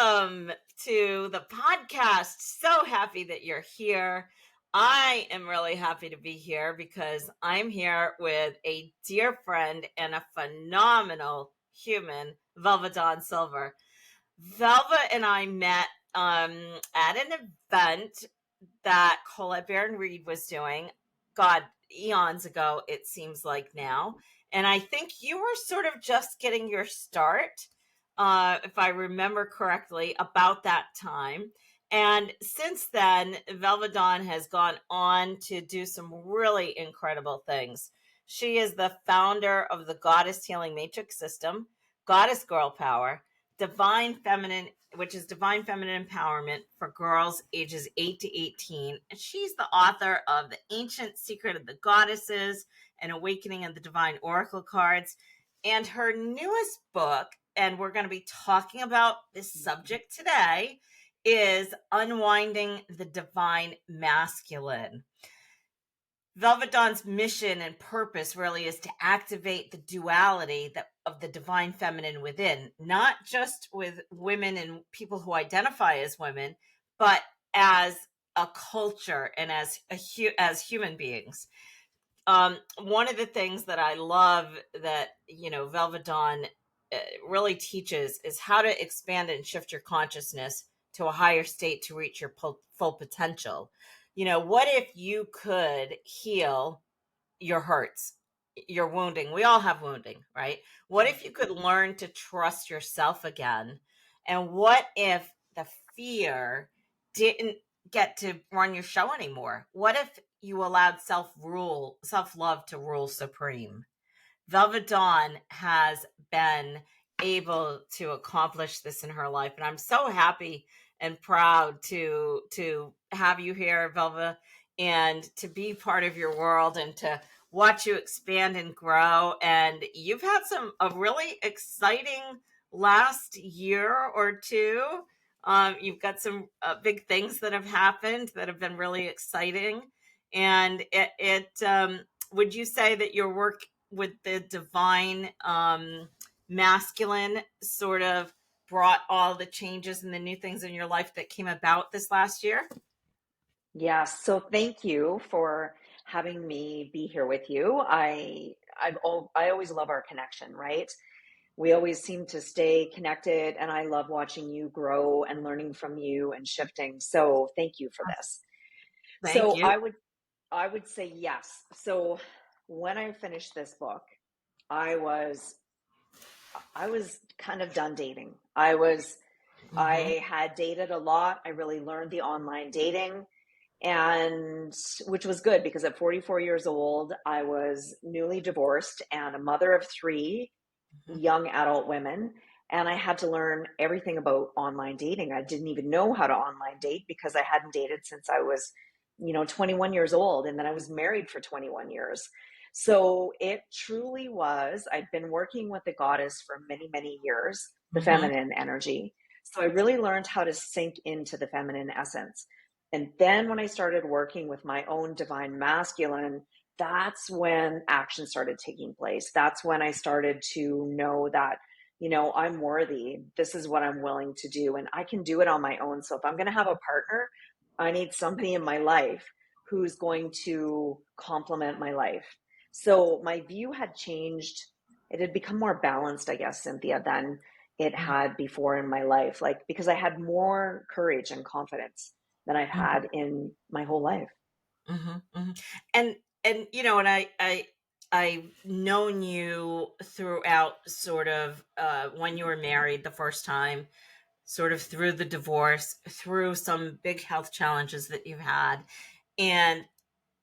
welcome to the podcast. So happy that you're here. I am really happy to be here because I'm here with a dear friend and a phenomenal human, Velva Dawn Silver. Velva and I met at an event that Colette Baron Reed was doing. God, eons ago, it seems like now. And I think you were sort of just getting your start, if I remember correctly, about that time. And since then, Velva Dawn has gone on to do some really incredible things. She is the founder of the Goddess Healing Matrix System, Goddess Girl Power, Divine Feminine, which is Divine Feminine Empowerment for girls ages 8 to 18. And she's the author of The Ancient Secret of the Goddesses and Awakening of the Divine Oracle Cards. And her newest book, and we're going to be talking about this subject today, is Unwinding the Divine Masculine. Velva Dawn's mission and purpose really is to activate the duality of the divine feminine within, not just with women and people who identify as women, but as a culture and as human beings. One of the things that I love that, Velva Dawn really teaches is how to expand and shift your consciousness to a higher state to reach your full potential. What if you could heal your hurts, your wounding? We all have wounding, right? What if you could learn to trust yourself again? And what if the fear didn't get to run your show anymore? What if you allowed self-love to rule supreme? Velva Dawn has been able to accomplish this in her life, and I'm so happy and proud to have you here, Velva, and to be part of your world and to watch you expand and grow. And you've had a really exciting last year or two. You've got some big things that have happened that have been really exciting. And would you say that your work with the divine masculine sort of brought all the changes and the new things in your life that came about this last year? Yes. So thank you for having me be here with you. I always love our connection, right? We always seem to stay connected, and I love watching you grow and learning from you and shifting. So thank you for this. Thank So you. I would say yes. So when I finished this book, I was kind of done dating. I had dated a lot. I really learned the online dating, and which was good because at 44 years old, I was newly divorced and a mother of three young adult women. And I had to learn everything about online dating. I didn't even know how to online date because I hadn't dated since I was, 21 years old. And then I was married for 21 years. So it truly was, I've been working with the goddess for many, many years, the feminine energy. So I really learned how to sink into the feminine essence. And then when I started working with my own divine masculine, that's when action started taking place. That's when I started to know that, I'm worthy. This is what I'm willing to do. And I can do it on my own. So if I'm going to have a partner, I need somebody in my life who's going to complement my life. So my view had changed. It had become more balanced, I guess, Cynthia, than it had before in my life. Like, because I had more courage and confidence than I've had in my whole life. And I've known you throughout sort of when you were married the first time, sort of through the divorce, through some big health challenges that you've had. And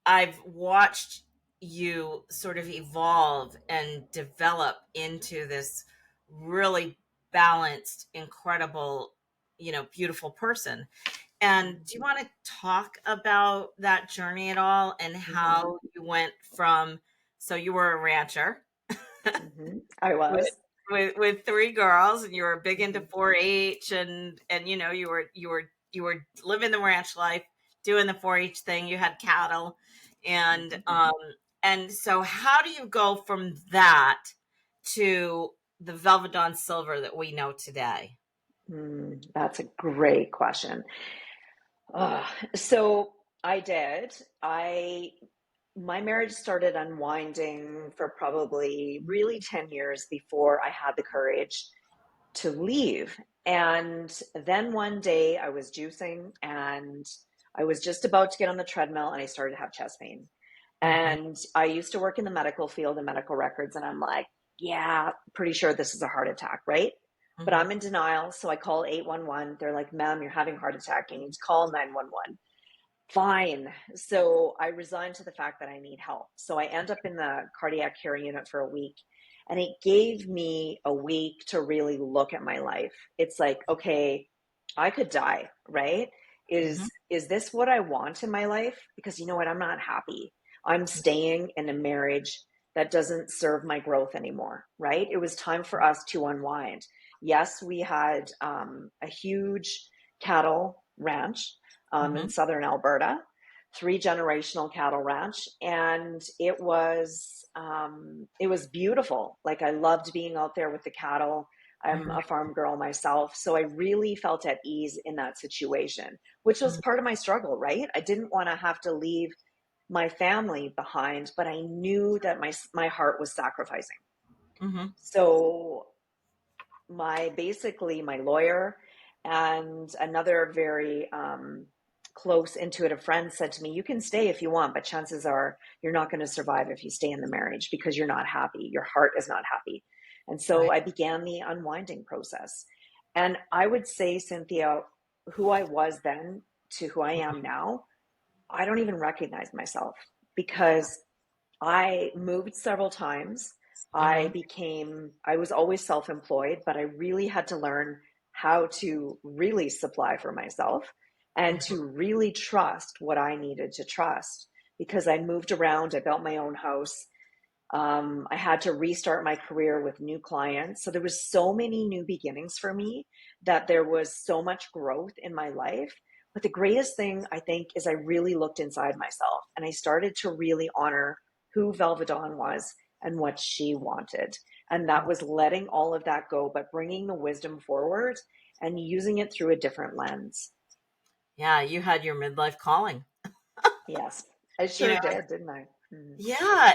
I've watched you sort of evolve and develop into this really balanced, incredible, beautiful person. And do you want to talk about that journey at all and how you went from, so you were a rancher I was. with three girls, and you were big into 4-H, and you were living the ranch life, doing the 4-H thing. You had cattle, and so how do you go from that to the Velva Dawn Silver that we know today? That's a great question. Uh, so I did. My marriage started unwinding for probably really 10 years before I had the courage to leave. And then one day I was juicing and I was just about to get on the treadmill and I started to have chest pain. Mm-hmm. And I used to work in the medical field and medical records. And I'm like, yeah, pretty sure this is a heart attack, right? But Mm-hmm. I'm in denial. So I call 811. They're like, ma'am, you're having a heart attack. You need to call 911. Fine. So I resigned to the fact that I need help. So I end up in the cardiac care unit for a week. And it gave me a week to really look at my life. It's like, okay, I could die, right? Mm-hmm. Is this what I want in my life? Because you know what? I'm not happy. I'm staying in a marriage that doesn't serve my growth anymore, right? It was time for us to unwind. Yes, we had a huge cattle ranch Mm-hmm. in southern Alberta, three generational cattle ranch, and it was beautiful. Like I loved being out there with the cattle. I'm Mm-hmm. a farm girl myself, so I really felt at ease in that situation, which was part of my struggle, right? I didn't want to have to leave my family behind, but I knew that my heart was sacrificing. Mm-hmm. So my lawyer and another very close intuitive friend said to me, you can stay if you want, but chances are you're not going to survive if you stay in the marriage because you're not happy, your heart is not happy. And so Right. I began the unwinding process. And I would say, Cynthia, who I was then to who I am now, I don't even recognize myself because I moved several times. Mm-hmm. I was always self employed, but I really had to learn how to really supply for myself and Mm-hmm. to really trust what I needed to trust because I moved around. I built my own house. I had to restart my career with new clients. So there was so many new beginnings for me that there was so much growth in my life. But the greatest thing I think is I really looked inside myself and I started to really honor who Velva Dawn was and what she wanted. And that was letting all of that go, but bringing the wisdom forward and using it through a different lens. Yeah, you had your midlife calling. Yes, I You sure know, did, didn't I? Mm-hmm. yeah,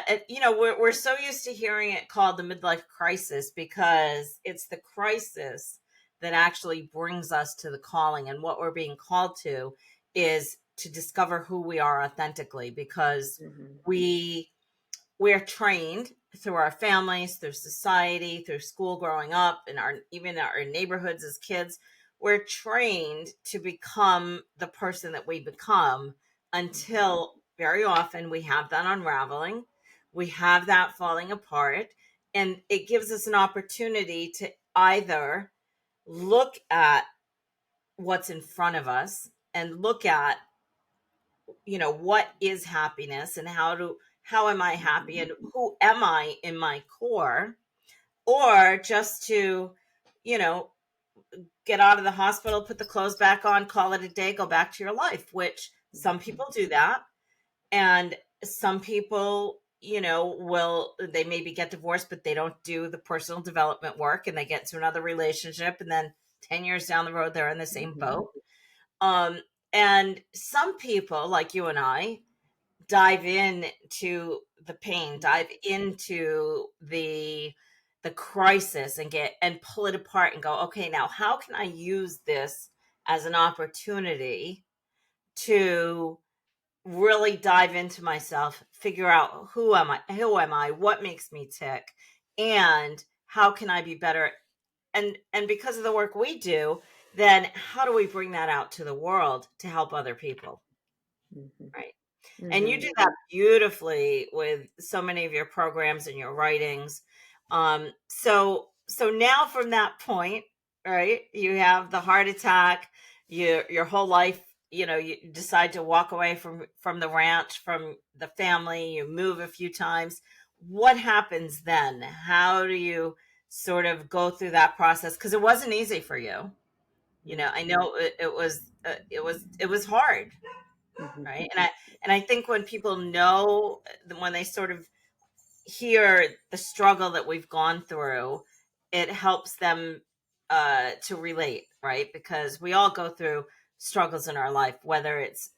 we're so used to hearing it called the midlife crisis because it's the crisis that actually brings us to the calling, and what we're being called to is to discover who we are authentically because Mm-hmm. we we're trained through our families, through society, through school growing up, and our even our neighborhoods as kids. We're trained to become the person that we become Mm-hmm. until very often we have that unraveling, we have that falling apart, and it gives us an opportunity to either look at what's in front of us and look at what is happiness and how am I happy and who am I in my core, or just to you know get out of the hospital, put the clothes back on, call it a day, go back to your life, which some Mm-hmm. people do that. And some people will, they maybe get divorced but they don't do the personal development work and they get into another relationship, and then 10 years down the road they're in the same Mm-hmm. boat. um and some people like you and I dive in to the pain, dive into the crisis and get and pull it apart and go, okay, now how can I use this as an opportunity to really dive into myself, figure out who am I, what makes me tick, and how can I be better? And because of the work we do, then how do we bring that out to the world to help other people, Mm-hmm. right? And you Mm-hmm. do that beautifully with so many of your programs and your writings. So now from that point, right, you have the heart attack, your whole life, you decide to walk away from the ranch, from the family, you move a few times. What happens then? How do you sort of go through that process? Because it wasn't easy for you. I know it was hard, Mm-hmm. right? And I think when people know, when they sort of hear the struggle that we've gone through, it helps them to relate, right? Because we all go through struggles in our life, whether it's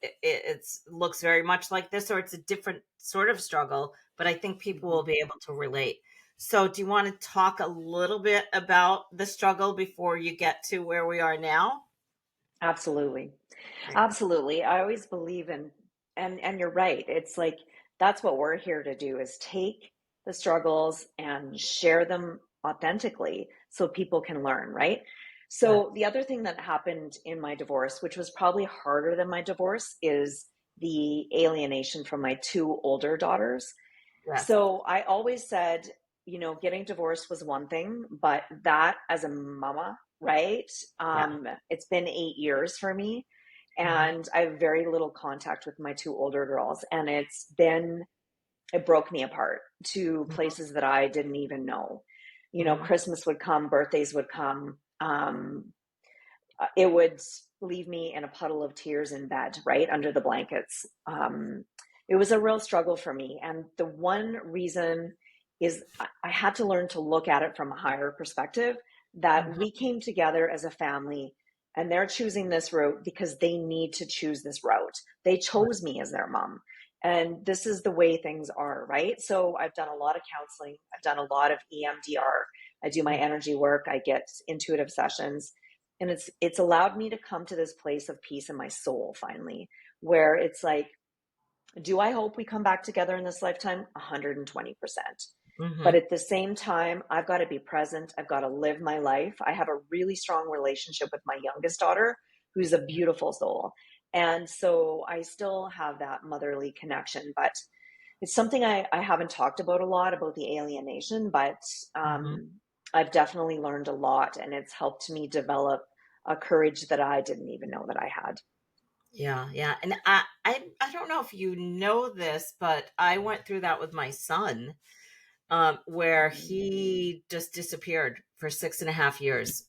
looks very much like this or it's a different sort of struggle. But I think people Mhm. will be able to relate. So, do you want to talk a little bit about the struggle before you get to where we are now? Absolutely. Great. Absolutely. I always believe in, and you're right. It's like that's what we're here to do is take the struggles and share them authentically so people can learn, right? Yeah. So the other thing that happened in my divorce, which was probably harder than my divorce, is the alienation from my two older daughters. Yes. So I always said, getting divorced was one thing, but that as a mama, right? Yeah. It's been 8 years for me, Hmm. and I have very little contact with my two older girls, and it broke me apart to places that I didn't even know. Hmm. Christmas would come, birthdays would come. It would leave me in a puddle of tears in bed, right under the blankets. It was a real struggle for me. And the one reason is I had to learn to look at it from a higher perspective that Hmm. we came together as a family and they're choosing this route because they need to choose this route. They chose me as their mom. And this is the way things are, right? So I've done a lot of counseling. I've done a lot of EMDR. I do my energy work. I get intuitive sessions, and it's allowed me to come to this place of peace in my soul finally, where it's like, do I hope we come back together in this lifetime? 120%. But Hmm. at the same time, I've got to be present. I've got to live my life. I have a really strong relationship with my youngest daughter, who's a beautiful soul. And so I still have that motherly connection, but it's something I haven't talked about a lot about the alienation, but Hmm. I've definitely learned a lot, and it's helped me develop a courage that I didn't even know that I had. Yeah, yeah. And I don't know if you know this, but I went through that with my son, where Mhm. he just disappeared for 6.5 years.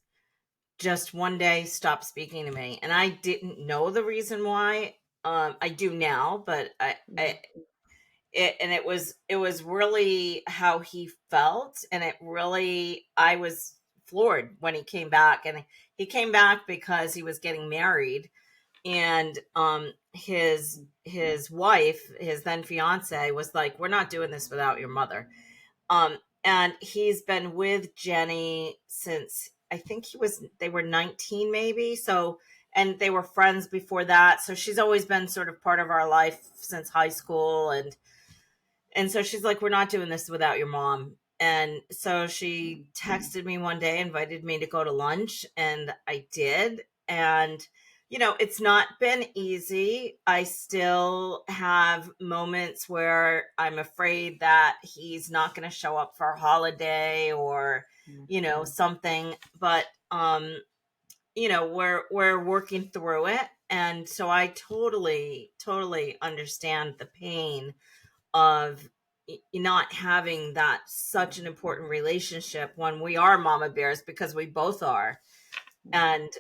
Just one day stopped speaking to me. And I didn't know the reason why. I do now, but Mhm. it was really how he felt, and it really I was floored when he came back, and he came back because he was getting married, and his wife, his then fiance, was like, we're not doing this without your mother. um and he's been with Jenny since, I think they were 19 maybe, so, and they were friends before that, so she's always been sort of part of our life since high school. And so she's like, we're not doing this without your mom. And so she texted me one day, invited me to go to lunch, and I did. And, it's not been easy. I still have moments where I'm afraid that he's not going to show up for a holiday or, Mhm. something. But, we're working through it. And so I totally, totally understand the pain of not having that such an important relationship when we are mama bears, because we both are. Mhm. And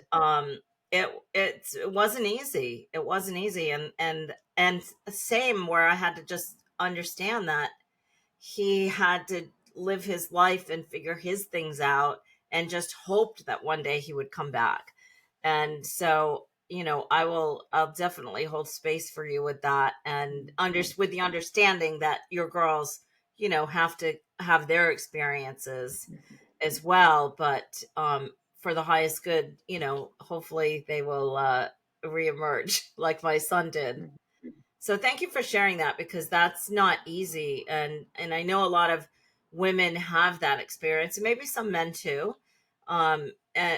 it wasn't easy. It wasn't easy. And same, where I had to just understand that he had to live his life and figure his things out, and just hoped that one day he would come back. And so, I'll definitely hold space for you with that, and with the understanding that your girls, have to have their experiences as well. But for the highest good, hopefully they will reemerge like my son did. Mhm. So thank you for sharing that, because that's not easy. And I know a lot of women have that experience, and maybe some men too,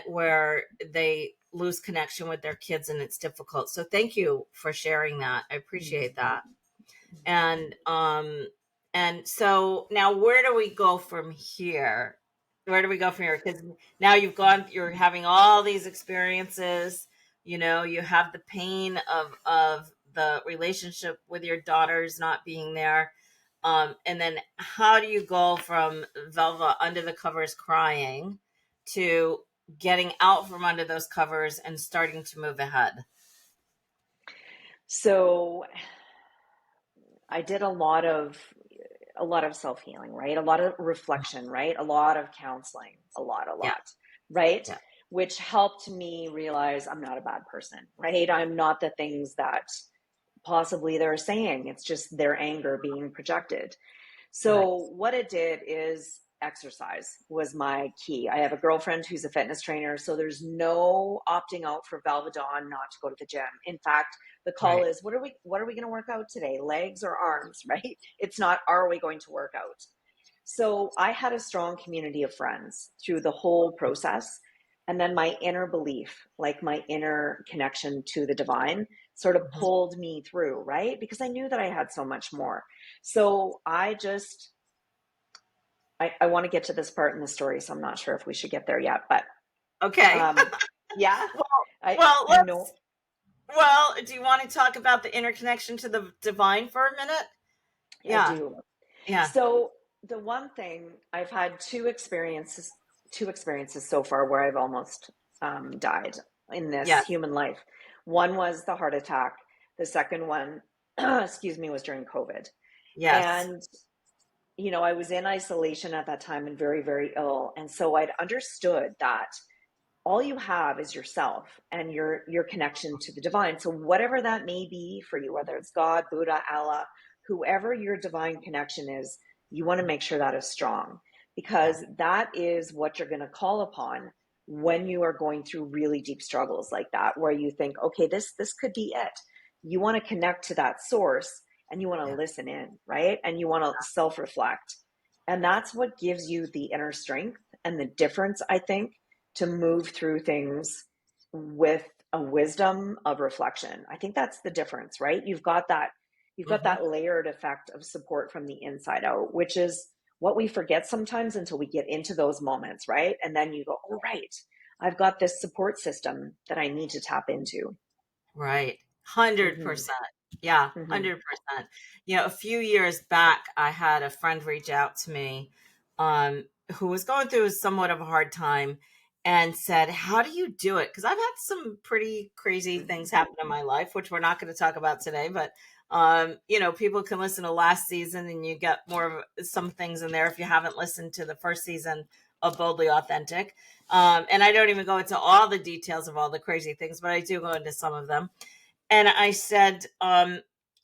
where they lose connection with their kids and it's difficult. So thank you for sharing that. I appreciate that. And so now, where do we go from here? Where do we go from here? Because now you're having all these experiences. You have the pain of the relationship with your daughters not being there. And then how do you go from Velva under the covers crying to getting out from under those covers and starting to move ahead? So I did a lot of self-healing, right? A lot of reflection, right? A lot of counseling, a Yeah, lot, right? yeah. which helped me realize I'm not a bad person, right? I'm not the things that possibly they're saying. It's just their anger being projected. Right. So what it did is exercise was my key. I have a girlfriend who's a fitness trainer, so there's no opting out for Velvet Dawn not to go to the gym. In fact, the call Right. is what are we going to work out today? Legs or arms, right? It's not are we going to work out? So I had a strong community of friends through the whole process. And then my inner belief, like my inner connection to the divine, sort of Mhm. pulled me through, right? Because I knew that I had so much more. So I want to get to this part in the story, so I'm not sure if we should get there yet. But Okay. um, yeah, well, I well, I know do you want to talk about the interconnection to the divine for a minute? I Yeah. do. Yeah. So the one thing I've had two experiences so far where I've almost died in this Yes. human life. One was the heart attack. The second one, excuse me, was during COVID. Yes. And I was in isolation at that time and very, very ill. And so I'd understood that all you have is yourself and your connection to the divine. So whatever that may be for you, whether it's God, Buddha, Allah, whoever your divine connection is, you want to make sure that is strong, Yeah. because that is what you're going to call upon when you are going through really deep struggles like that, where you think, okay, this could be it. You want to connect to that source and you want to Yeah. listen in, right? And you want to self-reflect. And that's what gives you the inner strength and the difference, I think, to move through things with a wisdom of reflection. I think that's the difference, right? You've got Hmm. that layered effect of support from the inside out, which is what we forget sometimes until we get into those moments, right? And then you go, oh, right, I've got this support system that I need to tap into. Right. Mm-hmm. 100%. Yeah, Mm-hmm. 100%. A few years back, I had a friend reach out to me, who was going through somewhat of a hard time and said, "How do you do it?" Because I've had some pretty crazy things happen in my life, which we're not going to talk about today, but people can listen to last season and you get more of some things in there if you haven't listened to the first season of Boldly Authentic. And I don't even go into all the details of all the crazy things, but I do go into some of them. And I said,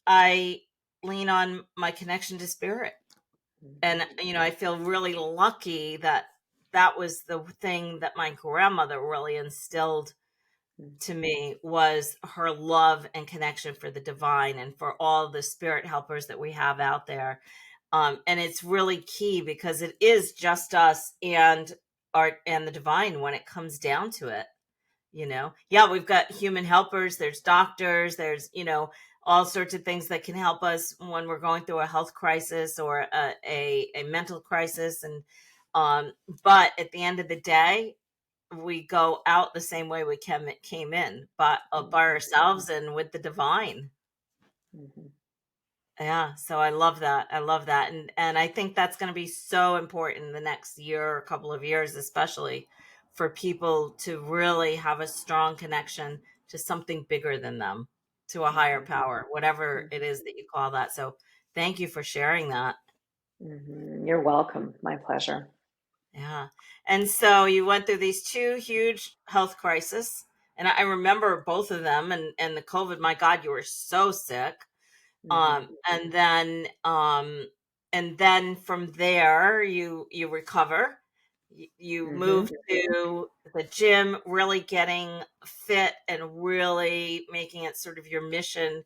I lean on my connection to spirit. And, I feel really lucky that that was the thing that my grandmother really instilled to me, was her love and connection for the divine and for all the spirit helpers that we have out there. And it's really key because it is just us and art and the divine when it comes down to it. Yeah, we've got human helpers, there's doctors, there's all sorts of things that can help us when we're going through a health crisis or a mental crisis. And but at the end of the day, we go out the same way we came in, but by ourselves and with the divine. Mm-hmm. Yeah, so I love that. I love that. And I think that's going to be so important the next year or couple of years, especially for people to really have a strong connection to something bigger than them, to a higher Mm-hmm. power, whatever it Mm-hmm. is that you call that. So thank you for sharing that. Mm-hmm. You're welcome. My pleasure. Yeah. And so you went through these two huge health crises. And I remember both of them, and the COVID, my God, you were so sick. Mm-hmm. And then from there you recover. You Mm-hmm. move to the gym, really getting fit and really making it sort of your mission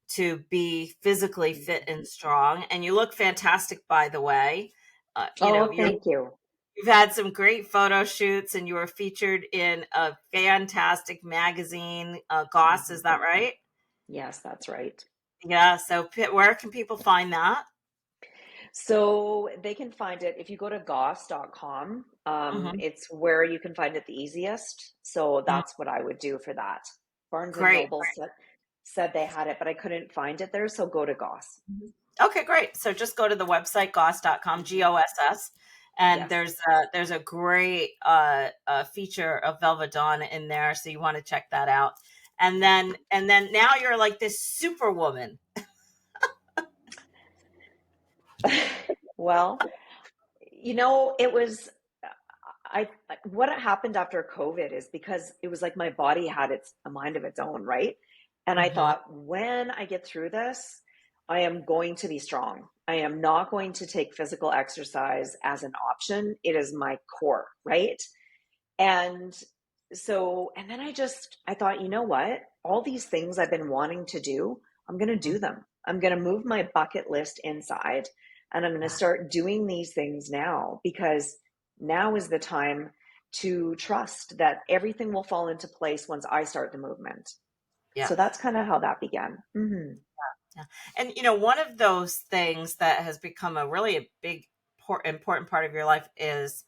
to be physically fit and strong. And you look fantastic, by the way. Oh, You're thank you. you've had some great photo shoots, and you were featured in a fantastic magazine, Goss. Mm-hmm. Is that right? Yes, that's right. Yeah. So where can people find that? So they can find it if you go to goss.com. Mhm. It's where you can find it the easiest. So Mm, that's what I would do for that. Barnes and great. Noble said they had it, but I couldn't find it there. So go to Goss. Mhm. Okay, great. So just go to the website goss.com, Mm-hmm. GOSS, and Yes. there's a great feature of Velvet Dawn in there, so you want to check that out. And then now you're like this superwoman. Well, it was, what happened after COVID is because it was like my body had a mind of its own, right? And I Mm-hmm. thought, when I get through this, I am going to be strong. I am not going to take physical exercise as an option. It is my core, right? And and then I thought, you know what? All these things I've been wanting to do, I'm going to do them. I'm going to move my bucket list inside and I'm going to start doing these things now because now is the time to trust that everything will fall into place once I start the movement. Yeah. So that's kind of how that began. Yeah. And one of those things that has become a really a big important part of your life is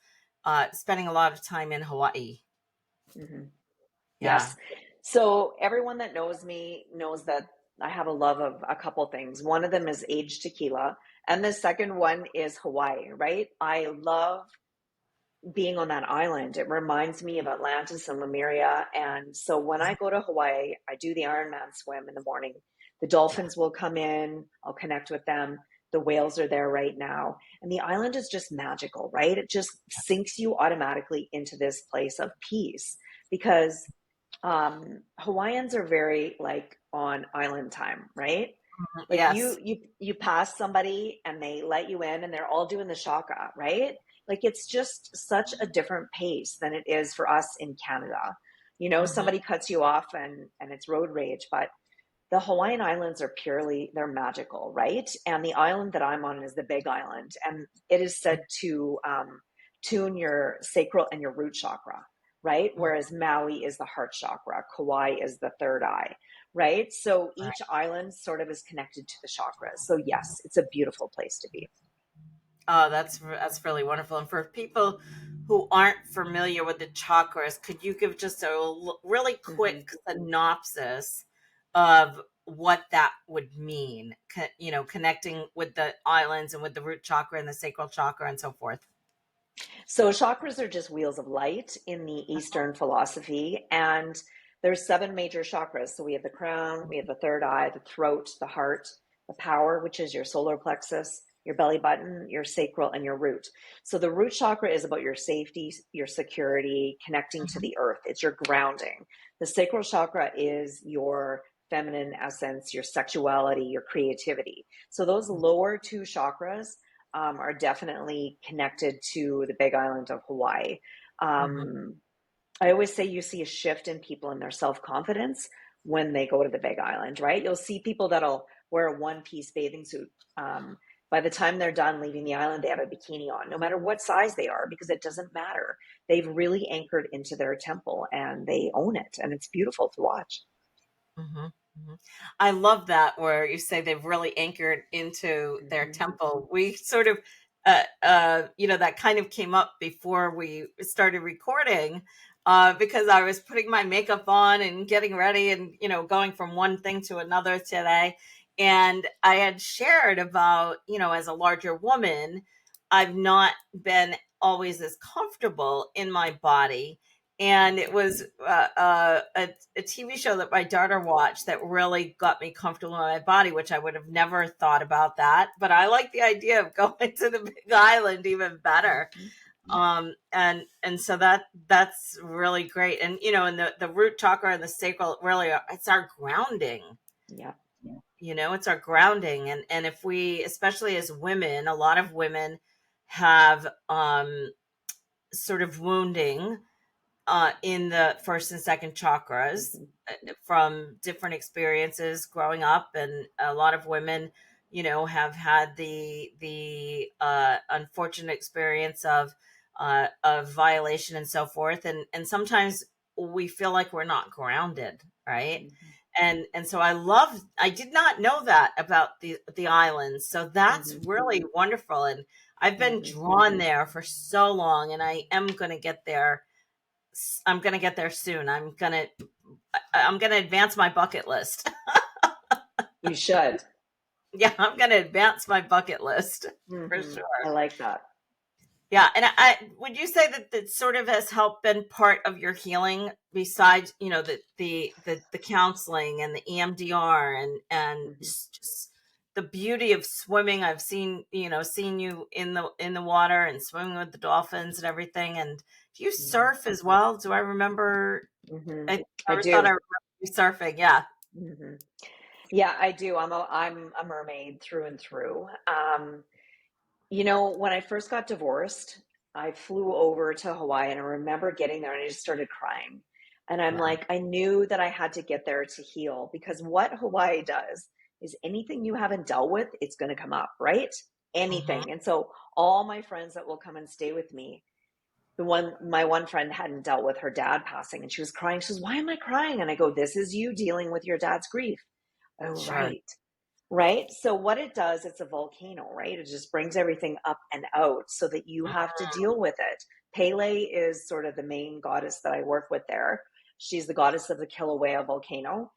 spending a lot of time in Hawaii. Hmm. Yeah. Yes. So everyone that knows me knows that I have a love of a couple things. One of them is aged tequila, and the second one is Hawaii, right? I love being on that island. It reminds me of Atlantis and Lemuria. And so when I go to Hawaii, I do the Ironman swim in the morning. The Yeah. dolphins will come in, I'll connect with them. The whales are there right now. And the island is just magical, right? It just sinks you automatically into this place of peace because Hawaiians are very like on island time, right? Like Yes. you pass somebody and they let you in and they're all doing the shaka, right? Like it's just such a different pace than it is for us in Canada. You know, Hmm. somebody cuts you off and it's road rage, but the Hawaiian Islands are they're magical, right? And the island that I'm on is the Big Island, and it is said to tune your sacral and your root chakra, right? Whereas Maui is the heart chakra, Kauai is the third eye, right? So each island sort of is connected to the chakras. So yes, it's a beautiful place to be. Oh, that's really wonderful. And for people who aren't familiar with the chakras, could you give just a really Mm-hmm. quick synopsis of what that would mean? Connecting with the islands and with the root chakra and the sacral chakra and so forth. So chakras are just wheels of light in the Eastern philosophy, and there's seven major chakras. So we have the crown, we have the third eye, the throat, the heart, the power, which is your solar plexus, your belly button, your sacral, and your root. So the root chakra is about your safety, your security, connecting to Mhm. the earth. It's your grounding. The sacral chakra is your feminine essence, your sexuality, your creativity. So those lower two chakras are definitely connected to the Big Island of Hawaii. Mhm. Um, I always say you see a shift in people in their self confidence when they go to the Big Island, right? You'll see people that'll wear a one piece bathing suit. By the time they're done leaving the island, they have a bikini on, no matter what size they are, because it doesn't matter. They've really anchored into their temple and they own it, and it's beautiful to watch. Mhm, mhm. I love that where you say they've really anchored into their Mm-hmm. temple. We sort of, that kind of came up before we started recording, because I was putting my makeup on and getting ready and, going from one thing to another today. And I had shared about, as a larger woman, I've not been always as comfortable in my body, and it was a TV show that my daughter watched that really got me comfortable in my body, which I would have never thought about that. But I like the idea of going to the Big Island even better. Mm-hmm. And so that's really great. And and the root chakra and the sacral really it's our grounding. Yeah. It's our grounding, and if we, especially as women, a lot of women have sort of wounding in the first and second chakras, Mm-hmm. from different experiences growing up, and a lot of women, have had the unfortunate experience of violation and so forth, and sometimes we feel like we're not grounded, right? And so I did not know that about the islands, so that's Mm-hmm. really wonderful. And I've been Mm-hmm. drawn there for so long, and I am going to get there. I'm gonna get there soon. I'm gonna advance my bucket list. You should. Yeah, I'm gonna advance my bucket list for Mm-hmm. I sure. like that. Yeah, and would you say that that sort of has helped been part of your healing, besides the counseling and the EMDR and Mm-hmm. just the beauty of swimming. I've seen you in the water and swimming with the dolphins and everything, and Do you Mhm. surf as well? Do I remember? Mhm. I I always thought I do. remember you surfing. Yeah. Hmm. Yeah, I do. I'm a mermaid through and through. When I first got divorced, I flew over to Hawaii and I remember getting there and I just started crying. And I'm Yeah. like, I knew that I had to get there to heal because what Hawaii does is anything you haven't dealt with, it's going to come up, right? Hmm. Anything. And so all my friends that will come and stay with me, my one friend hadn't dealt with her dad passing and she was crying. She says, "Why am I crying?" And I go, "This is you dealing with your dad's grief." Oh, Sure. right. Right. So what it does, it's a volcano, right? It just brings everything up and out so that you have to deal with it. Pele is sort of the main goddess that I work with there. She's the goddess of the Kilauea volcano.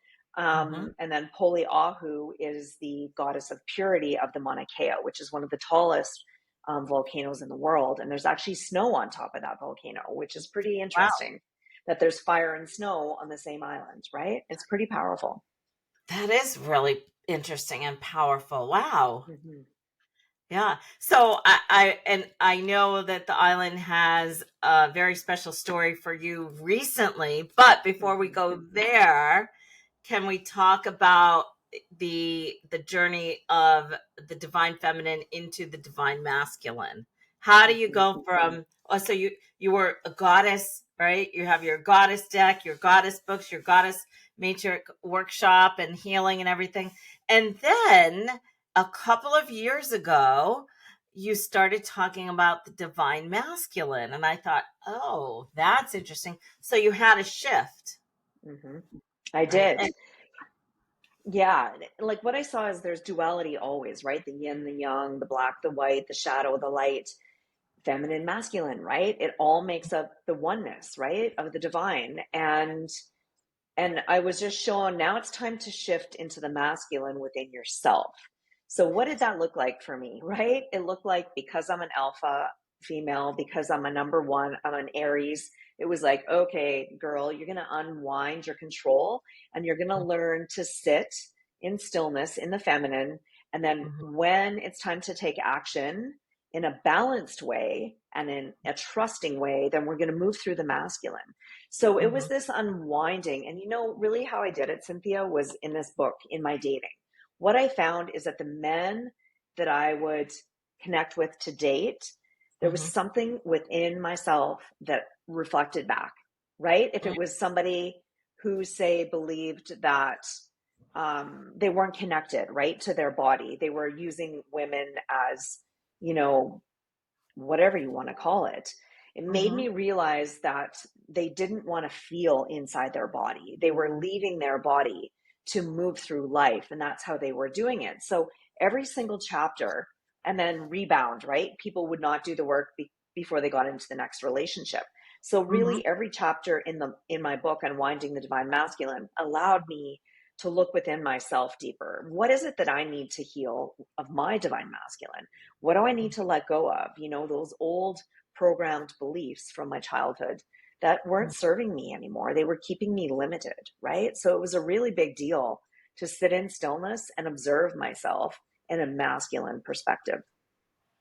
Mm-hmm. And then Poliahu is the goddess of purity of the Mauna Kea, which is one of the tallest volcanoes in the world. And there's actually snow on top of that volcano, which is pretty Wow. interesting that there's fire and snow on the same island, right? It's pretty powerful. That is really interesting and powerful. Wow. Hmm. Yeah. So I know that the island has a very special story for you recently, but before we Hmm. go there, can we talk about the journey of the divine feminine into the divine masculine? How do you Hmm. go from so you were a goddess, right? You have your goddess deck, your goddess books, your goddess matrix workshop and healing and everything. And then a couple of years ago, you started talking about the divine masculine. And I thought, oh, that's interesting. So you had a shift, Hmm. I right? did. Yeah. Like what I saw is there's duality always, right? The yin, the yang, the black, the white, the shadow, the light, feminine, masculine, right? It all makes up the oneness, right? Of the divine. And I was just shown now it's time to shift into the masculine within yourself. So, what did that look like for me, right? It looked like because I'm an alpha female, because I'm a number one, I'm an Aries. It was like, okay, girl, you're going to unwind your control and you're going to learn to sit in stillness in the feminine. And then Mhm, when it's time to take action in a balanced way and in a trusting way, then we're going to move through the masculine. So it was mhm, this unwinding. And really how I did it, Cynthia, was in this book, in my dating. What I found is that the men that I would connect with to date, there was mhm, something within myself that reflected back, right? If it was somebody who, say, believed that they weren't connected, right, to their body, they were using women as, you know, whatever you want to call it, it made mhm, me realize that they didn't want to feel inside their body. They were leaving their body to move through life, and that's how they were doing it. So every single chapter, and then rebound, right? People would not do the work before they got into the next relationship. So mhm, really, every chapter in my book, Unwinding the Divine Masculine, allowed me to look within myself deeper. What is it that I need to heal of my divine masculine? What do I need to let go of? Those old programmed beliefs from my childhood that mhm. weren't serving me anymore. They were keeping me limited, right? So it was a really big deal to sit in stillness and observe myself in a masculine perspective.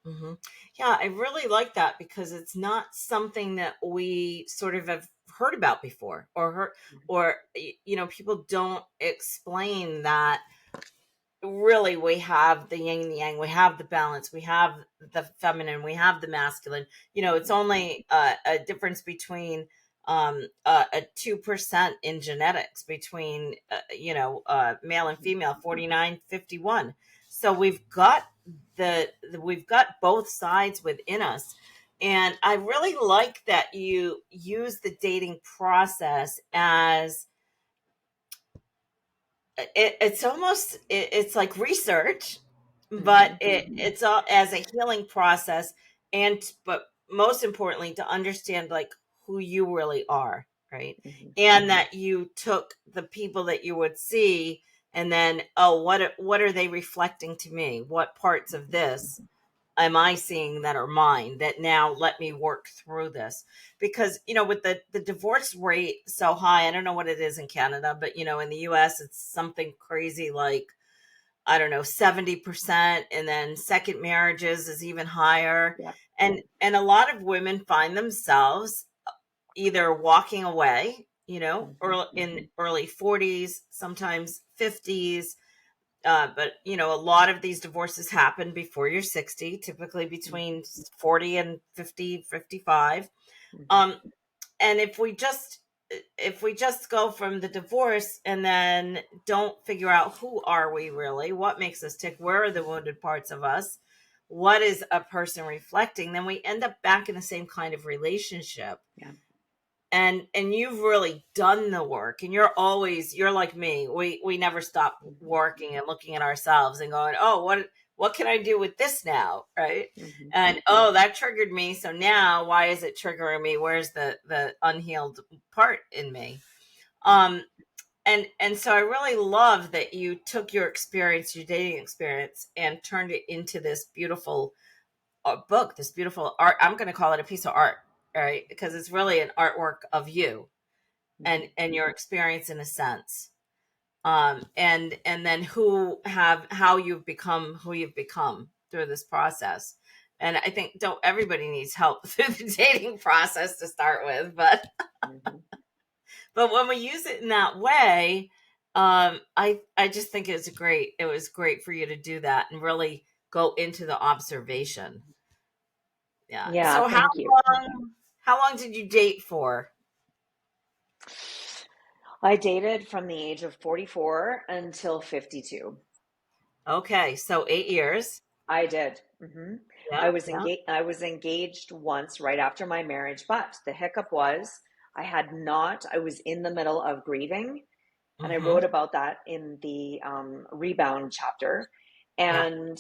Mhm. Yeah, I really like that because it's not something that we sort of have heard about before or heard, or people don't explain that really we have the yin and the yang, we have the balance, we have the feminine, we have the masculine. It's Mhm. only a difference between a 2% in genetics between male and female, 49-51. So we've got both sides within us. And I really like that you use the dating process as it's like research, but Mhm. it's all as a healing process, and but most importantly to understand like who you really are, right? Mhm. And that you took the people that you would see, and then, oh, what are they reflecting to me? What parts of Mhm. this am I seeing that are mine, that now let me work through this? Because, with the divorce rate so high, I don't know what it is in Canada, but, in the US, it's something crazy like, I don't know, 70%. And then second marriages is even higher. Yeah. And a lot of women find themselves either walking away, or in Mm-hmm. early 40s, sometimes 50s. But a lot of these divorces happen before you're 60, typically between 40 and 50, 55. Mm-hmm. Um, and if we just go from the divorce and then don't figure out who are we really, what makes us tick, where are the wounded parts of us, what is a person reflecting, then we end up back in the same kind of relationship. Yeah. And you've really done the work, and you're like me, we never stop Mm-hmm. working and looking at ourselves and going, oh, what can I do with this now, right? Mm-hmm. And oh, that triggered me, so now why is it triggering me? Where's the unhealed part in me? um and so I really love that you took your experience, your dating experience, and turned it into this beautiful book, this beautiful art. I'm going to call it a piece of art, right? Because it's really an artwork of you Mm-hmm. and your experience in a sense. And then how you've become who you've become through this process. And I think don't everybody needs help through the dating process to start with, Mm-hmm. but when we use it in that way, I just think it was great for you to do that and really go into the observation. Yeah. Yeah, So thank you. how long did you date for? I dated from the age of 44 until 52. Okay, so 8 years. I did. Hmm. Yeah, yeah. I was engaged once right after my marriage, but the hiccup was I was in the middle of grieving, and I Mm-hmm. wrote about that in the rebound chapter. Yeah. And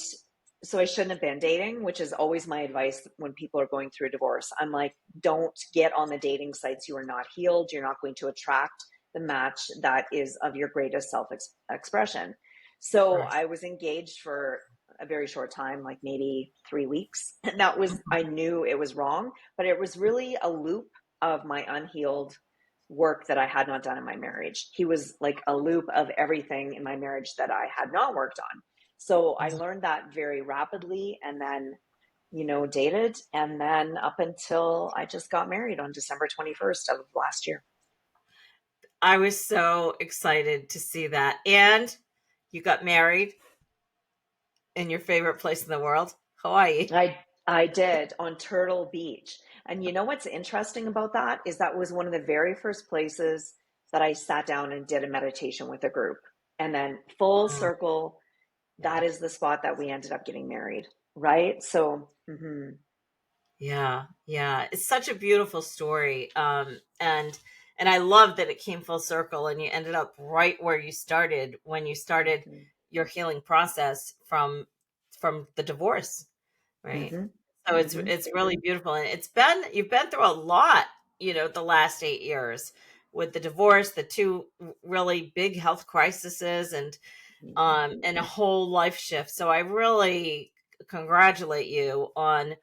so I shouldn't have been dating, which is always my advice when people are going through a divorce. I'm like, don't get on the dating sites. You are not healed. You're not going to attract the match that is of your greatest self expression. So Right. I was engaged for a very short time, like maybe 3 weeks. And that was, I knew it was wrong, but it was really a loop of my unhealed work that I had not done in my marriage. He was like a loop of everything in my marriage that I had not worked on. So I Mhm. learned that very rapidly, and then, dated. And then up until I just got married on December 21st of last year. I was so excited to see that. And you got married in your favorite place in the world, Hawaii. I did on Turtle Beach. And you know what's interesting about that is that was one of the very first places that I sat down and did a meditation with a group. And then full Mm, circle, yeah. that is the spot that we ended up getting married, right? So, Yeah, yeah. It's such a beautiful story. And I love that it came full circle and you ended up right where you started when you started mhm, your healing process from the divorce, right? mhm, So it's mhm, it's really beautiful, and you've been through a lot, the last 8 years with the divorce, the two really big health crises, mhm. and a whole life shift. So I really congratulate you on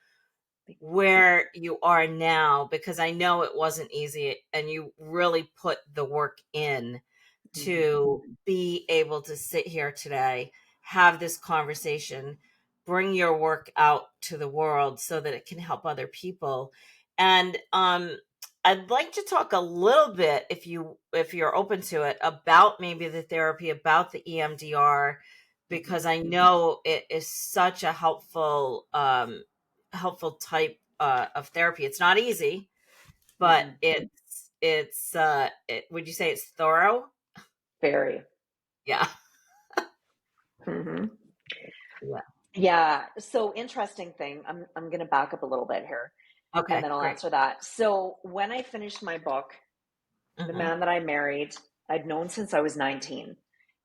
where you are now, because I know it wasn't easy and you really put the work in Mhm. to be able to sit here today, have this conversation, bring your work out to the world so that it can help other people. And I'd like to talk a little bit, if you're open to it, about maybe the therapy, about the EMDR, Mhm. because I know it is such a helpful type of therapy. It's not easy, but Mhm. would you say it's thorough? Very. Yeah. Mhm. Yeah. Yeah. So interesting thing. I'm going to back up a little bit here, and Okay, then I'll great. answer that. So when I finished my book, the Mhm. man that I married, I'd known since I was 19,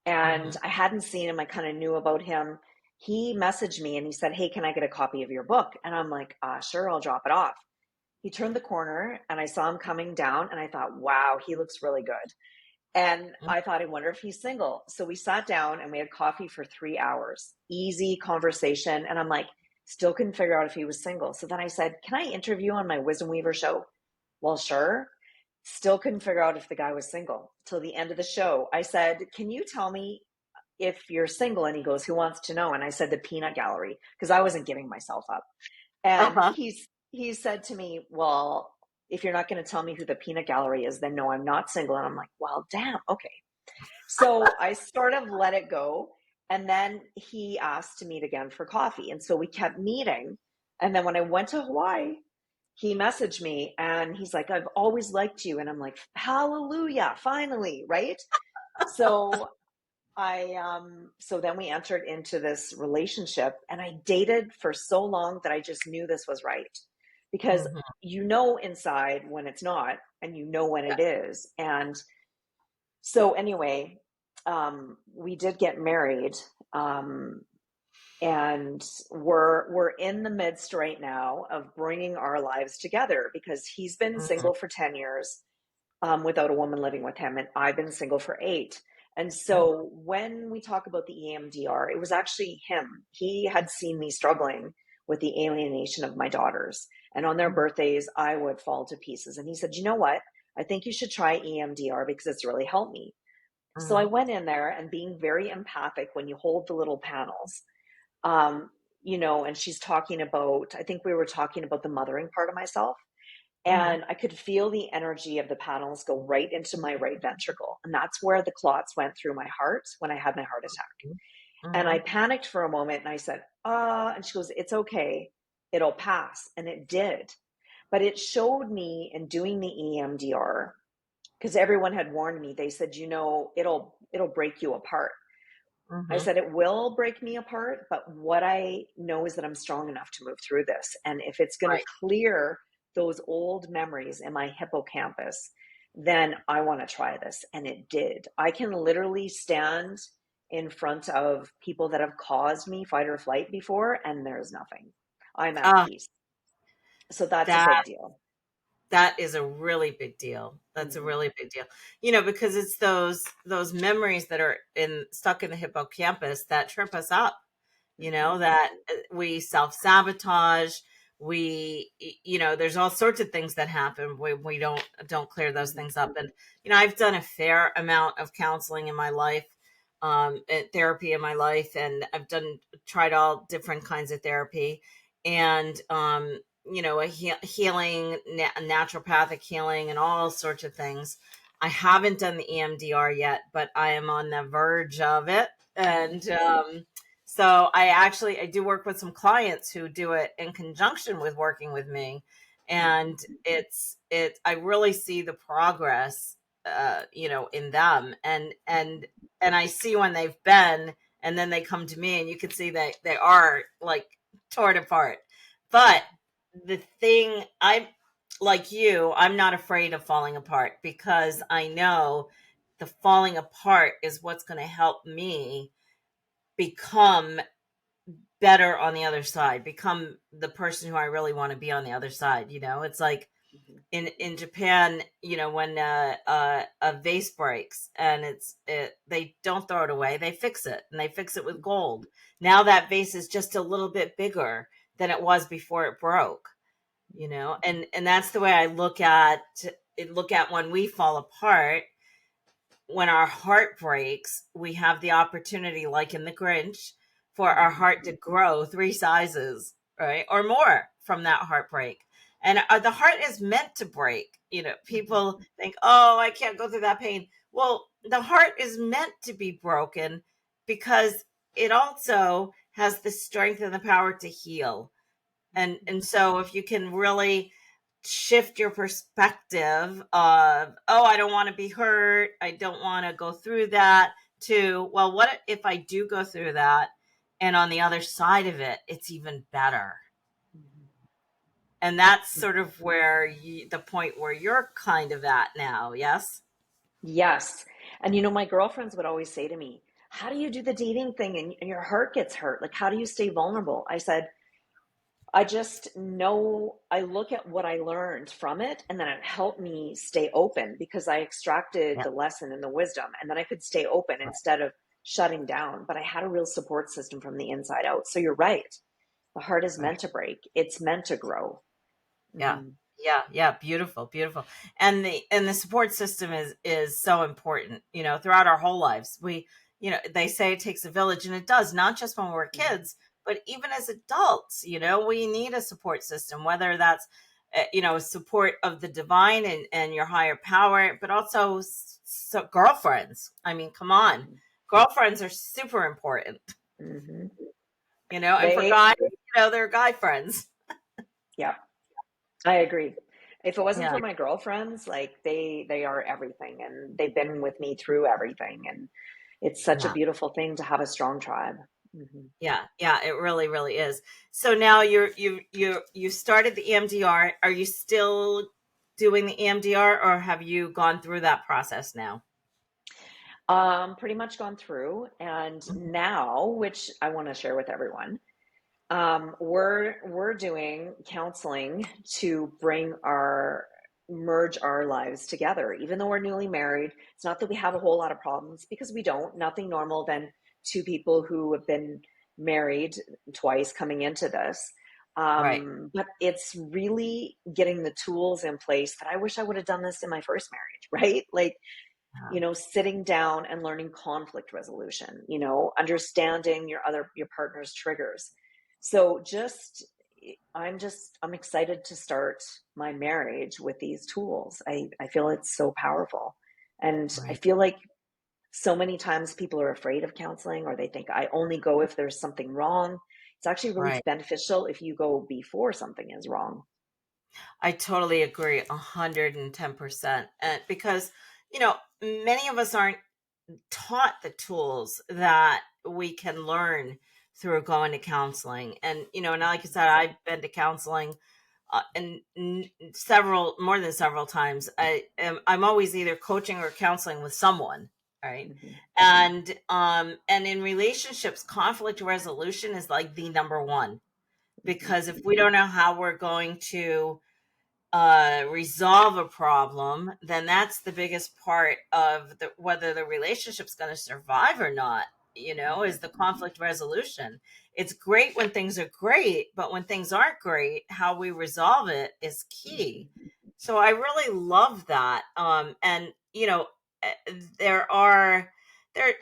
and Mhm. I hadn't seen him. I kind of knew about him. He messaged me and he said, "Hey, can I get a copy of your book?" And I'm like, "Sure, I'll drop it off." He turned the corner and I saw him coming down, and I thought, "Wow, he looks really good." And Mhm. I thought, I wonder if he's single. So we sat down and we had coffee for 3 hours, easy conversation. And I'm like, still couldn't figure out if he was single. So then I said, "Can I interview on my Wisdom Weaver show?" Well, sure. Still couldn't figure out if the guy was single till the end of the show. I said, "Can you tell me if you're single?" And he goes, "Who wants to know?" And I said, "The peanut gallery," because I wasn't giving myself up. And Uh-huh. he said to me, "Well, if you're not going to tell me who the peanut gallery is, then no, I'm not single. And I'm like, well, damn, okay. So I sort of let it go. And then he asked to meet again for coffee. And so we kept meeting. And then when I went to Hawaii, he messaged me and he's like, I've always liked you. And I'm like, hallelujah, finally, right? So so then we entered into this relationship and I dated for so long that I just knew this was right. Because Mhm. you know inside when it's not, and you know when Yeah. it is. And so anyway, we did get married, and we're in the midst right now of bringing our lives together because he's been Mhm. single for 10 years, without a woman living with him, and I've been single for 8. And Mhm. so when we talk about the EMDR, it was actually him. He had seen me struggling with the alienation of my daughters, and on their birthdays I would fall to pieces, and he said, you know what, I think you should try EMDR because it's really helped me. So I Mhm. went in there, and being very empathic, when you hold the little panels, um, and she's talking about, I think we were talking about the mothering part of myself. Mhm. And I could feel the energy of the panels go right into my right ventricle. And that's where the clots went through my heart when I had my heart attack. And I Mhm. panicked for a moment and I said, and she goes, it's okay. It'll pass. And it did. But it showed me in doing the EMDR, because everyone had warned me, they said, it'll break you apart. I Mhm. said, it will break me apart, but what I know is that I'm strong enough to move through this. And if it's going to Right. clear those old memories in my hippocampus, then I want to try this. And it did. I can literally stand in front of people that have caused me fight or flight before, and there's nothing. I'm at Ah, peace. So that's a that big deal. that is a really big deal. That's a Mm-hmm. really big deal. Because it's those memories that are stuck in the hippocampus that trip us up. Mm-hmm. That we self-sabotage. There's all sorts of things that happen when we don't clear those Mm-hmm. things up. And I've done a fair amount of counseling in my life, and therapy in my life, and I've tried all different kinds of therapy, and a healing, naturopathic healing, and all sorts of things. I haven't done the EMDR yet, but I am on the verge of it. And so I do work with some clients who do it in conjunction with working with me, Mm-hmm. and I really see the progress, in them, and I see when they've been, and then they come to me, and you can see that they are like torn apart. But the thing, I'm like you, I'm not afraid of falling apart because I know the falling apart is what's going to help me become better on the other side, become the person who I really want to be on the other side. It's like Mm-hmm. in Japan, when a vase breaks and they don't throw it away, they fix it, and they fix it with gold. Now that vase is just a little bit bigger than it was before it broke. And that's the way I look at when we fall apart. When our heart breaks, we have the opportunity, like in the Grinch, for our Mm-hmm. heart to grow 3 sizes, right? Or more from that heartbreak. And the heart is meant to break. Mm-hmm. People think, oh, I can't go through that pain. Well, the heart is meant to be broken because it also has the strength and the power to heal. And so if you can really shift your perspective of, oh, I don't want to be hurt, I don't want to go through that, to, well, what if I do go through that, and on the other side of it it's even better? And that's sort Mm-hmm. of where the point where you're kind of at now. Yes. Yes. And my girlfriends would always say to me, how do you do the dating thing and your heart gets hurt? Like, how do you stay vulnerable? I said, I just know I look at what I learned from it, and then it helped me stay open because I extracted Yeah. the lesson and the wisdom, and then I could stay open instead of shutting down. But I had a real support system from the inside out. So you're right. The heart is Right. meant to break, it's meant to grow. Yeah. Hmm. Yeah, beautiful, beautiful. And the support system is so important, throughout our whole lives. They say it takes a village, and it does, not just when we're Hmm. kids, but even as adults. We need a support system, whether that's support of the divine and your higher power, but also girlfriends. I mean, come on, Mm-hmm. girlfriends are super important. Mm-hmm. And for They, guys, they're guy friends. yeah, I agree. If it wasn't Yeah, for my girlfriends, like they are everything, and they've been with me through everything, and it's such a yeah, beautiful thing to have a strong tribe. Mm-hmm. yeah. It really, really is. So now you started the EMDR. Are you still doing the EMDR, or have you gone through that process now? Pretty much gone through, and now, which I want to share with everyone, we're doing counseling to merge our lives together. Even though we're newly married, it's not that we have a whole lot of problems, because we don't. Nothing normal than two people who have been married twice coming into this. Right. But it's really getting the tools in place that I wish I would have done this in my first marriage, right? Like, Yeah. sitting down and learning conflict resolution, understanding your partner's triggers. So I'm excited to start my marriage with these tools. I feel it's so powerful. And I Right. feel like so many times people are afraid of counseling, or they think I only go if there's something wrong. It's actually really Right. beneficial if you go before something is wrong. I totally agree, 110%. And because, many of us aren't taught the tools that we can learn through going to counseling. And, and like I said, I've been to counseling and more than several times. I'm always either coaching or counseling with someone. Right. Mm-hmm. And in relationships, conflict resolution is like the number one, Mm-hmm. because if we don't know how we're going to resolve a problem, then that's the biggest part of whether the relationship's going to survive or not. Mm-hmm. Is the conflict resolution. It's great when things are great, but when things aren't great, how we resolve it is Mm-hmm. key. So I really love that. And there are there.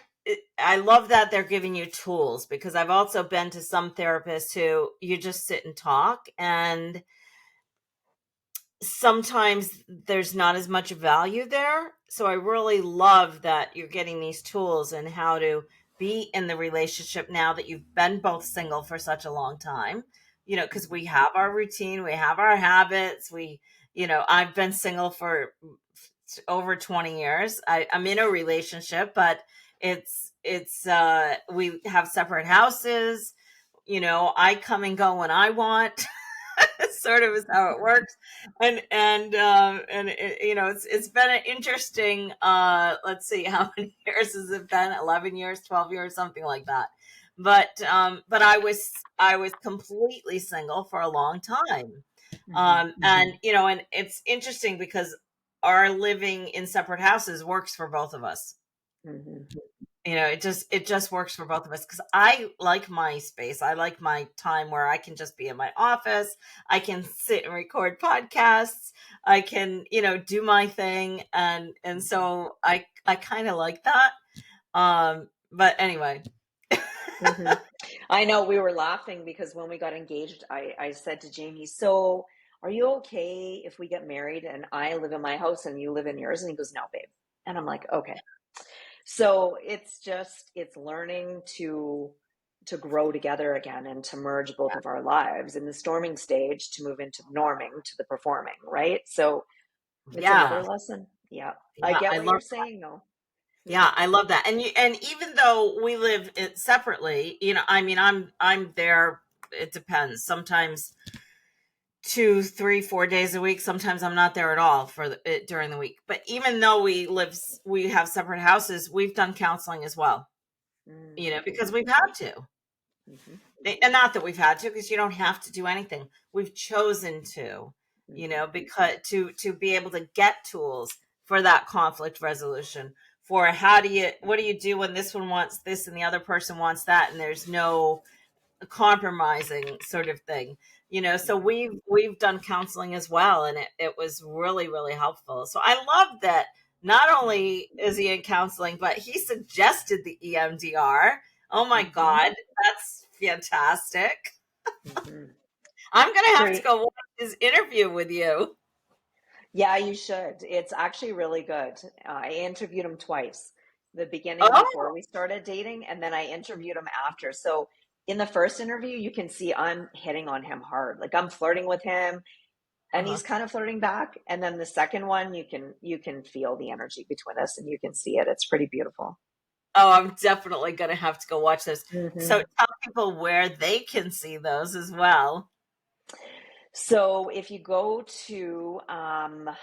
I love that they're giving you tools, because I've also been to some therapists who you just sit and talk, and sometimes there's not as much value there. So I really love that you're getting these tools and how to be in the relationship now that you've been both single for such a long time. Because we have our routine, we have our habits. I've been single for over 20 years. I'm in a relationship, but we have separate houses. I come and go when I want. Sort of is how it works. And it's been an interesting, let's see, how many years has it been? 11 years, 12 years, something like that. But I was completely single for a long time. Mm-hmm. And it's interesting because our living in separate houses works for both of us. Mm-hmm. It just works for both of us, because I like my space. I like my time where I can just be in my office. I can sit and record podcasts. I can do my thing, and so I kind of like that. But anyway. Mm-hmm. I know, we were laughing because when we got engaged, I said to Jamie, so are you okay if we get married and I live in my house and you live in yours? And he goes, no, babe. And I'm like, okay. So it's learning to grow together again and to merge both of our lives in the storming stage to move into norming to the performing, right? So it's another Yeah, lesson. Yeah. I yeah, get I what love you're saying though. Yeah, I love that. And even though we live separately, I mean, I'm there. It depends. Sometimes 2, 3, 4 days a week. Sometimes I'm not there at all during the week. But even though we have separate houses, we've done counseling as well. Because we've had to. Mm-hmm. And not that we've had to, because you don't have to do anything. We've chosen to, Mm-hmm. because to be able to get tools for that conflict resolution. For what do you do when this one wants this and the other person wants that, and there's no compromising sort of thing. So Mm-hmm. we've done counseling as well, and it was really, really helpful. So I love that not only is he in counseling, but he suggested the EMDR. Oh my Mm-hmm. god, that's fantastic. Mm-hmm. I'm going to have to Great. go watch this interview with you. Yeah, you should. It's actually really good. I interviewed him twice, the beginning Oh, before we started dating, and then I interviewed him after. So in the first interview, you can see I'm hitting on him hard. Like I'm flirting with him and uh-huh. he's kind of flirting back. And then the second one, you can feel the energy between us and you can see it. It's pretty beautiful. Oh, I'm definitely going to have to go watch those. So Hmm. tell people where they can see those as well. So if you go to on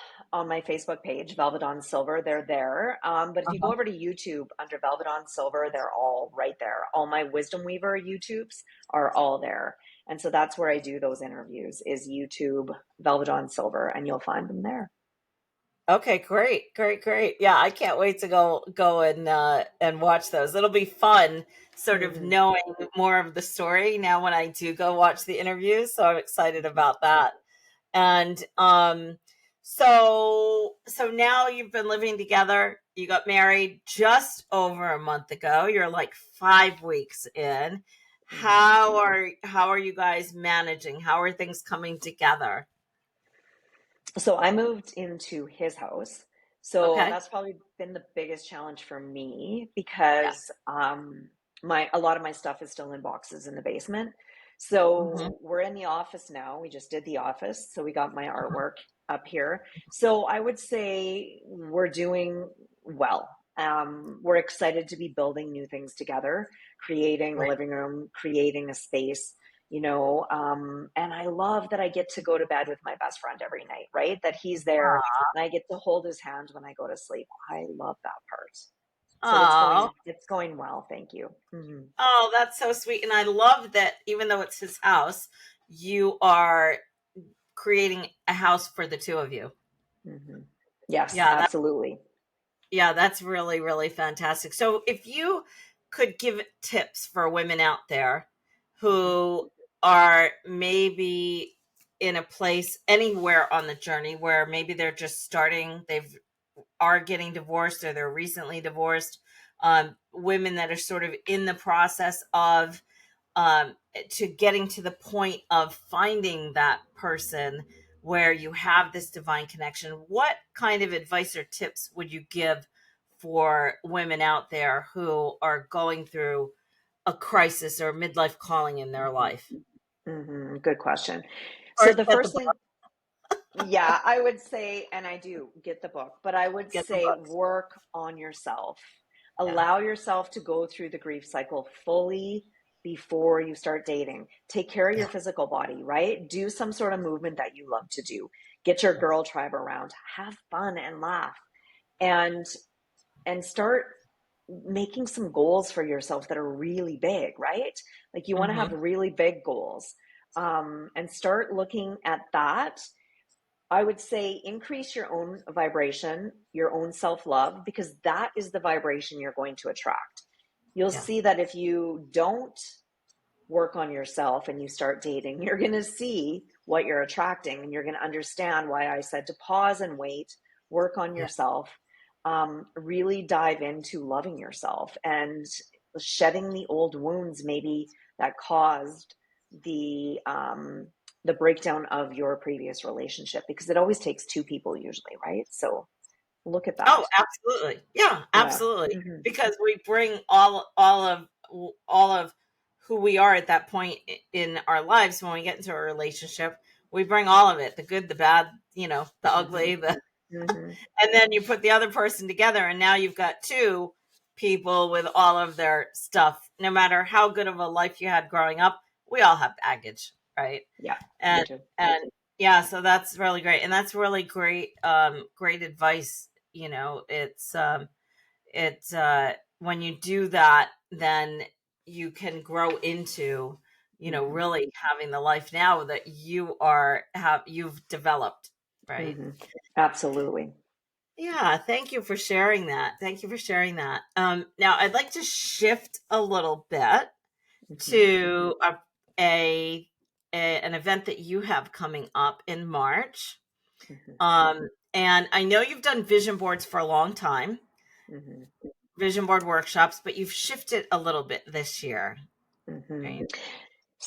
my Facebook page, Velvet on Silver, they're there. But if you go Uh-huh. over to YouTube under Velvet on Silver, they're all right there. All my Wisdom Weaver YouTubes are all there. And so that's where I do those interviews is YouTube Velvet on Silver, and you'll find them there. Okay, great, great, great. Yeah, I can't wait to go and watch those. It'll be fun, sort of Hmm. knowing more of the story now when I do go watch the interviews. So I'm excited about that. And so now you've been living together. You got married just over a month ago. You're like 5 weeks in. Hmm. How are you guys managing? How are things coming together? So I moved into his house. So Okay. that's probably been the biggest challenge for me Yeah. because my a lot of my stuff is still in boxes in the basement. Hmm. So we're in the office now. We just did the office. So we got my artwork up here. So I would say we're doing well. We're excited to be building new things together, creating a Great. living room, creating a space, and I love that I get to go to bed with my best friend every night, right? That he's there and I get to hold his hand when I go to sleep. I love that part. So it's Oh, going it's going well, thank you. Hmm. oh, that's so sweet. And I love that even though it's his house, you are creating a house for the two of you. Hmm. Yes, Yeah, absolutely. that's really, really fantastic. So if you could give tips for women out there who are maybe in a place anywhere on the journey where maybe they're just starting, they've are getting divorced or they're recently divorced, women that are sort of in the process of to getting to the point of finding that person where you have this divine connection, what kind of advice or tips would you give for women out there who are going through a crisis or midlife calling in their life? Good question. So First, the get the first book, thing, yeah, I would say, and I do get the book, but I would get the say books. work on yourself. Yeah. Allow yourself to go through the grief cycle fully before you start dating. Take care of Yeah. your physical body, right? Do some sort of movement that you love to do. Get your girl tribe around. Have fun and laugh. And start making some goals for yourself that are really big, right? Like you want to have Hmm. really big goals. And start looking at that. I would say increase your own vibration, your own self love, because that is the vibration you're going to attract. You'll Yeah. see that if you don't work on yourself and you start dating, you're going to see what you're attracting and you're going to understand why I said to pause and wait, work on Yeah. yourself, really dive into loving yourself and shedding the old wounds maybe that caused the breakdown of your previous relationship because it always takes two people usually, right? So look at that. Oh, absolutely. Yeah, Yeah. absolutely. Hmm. Because we bring all of who we are at that point in our lives when we get into a relationship. We bring all of it, the good, the bad, the Hmm. ugly, the Hmm. and then you put the other person together and now you've got two people with all of their stuff. No matter how good of a life you had growing up, we all have baggage, right? Yeah, we and do. and yeah, so that's really great, and that's really great, great advice. It's when you do that, then you can grow into Hmm. really having the life now that you've developed, right? Hmm. Absolutely. Yeah, thank you for sharing that. Thank you for sharing that. Now I'd like to shift a little bit Hmm. to an event that you have coming up in March. Hmm. And I know you've done vision boards for a long time, Hmm. vision board workshops, but you've shifted a little bit this year, Hmm. right?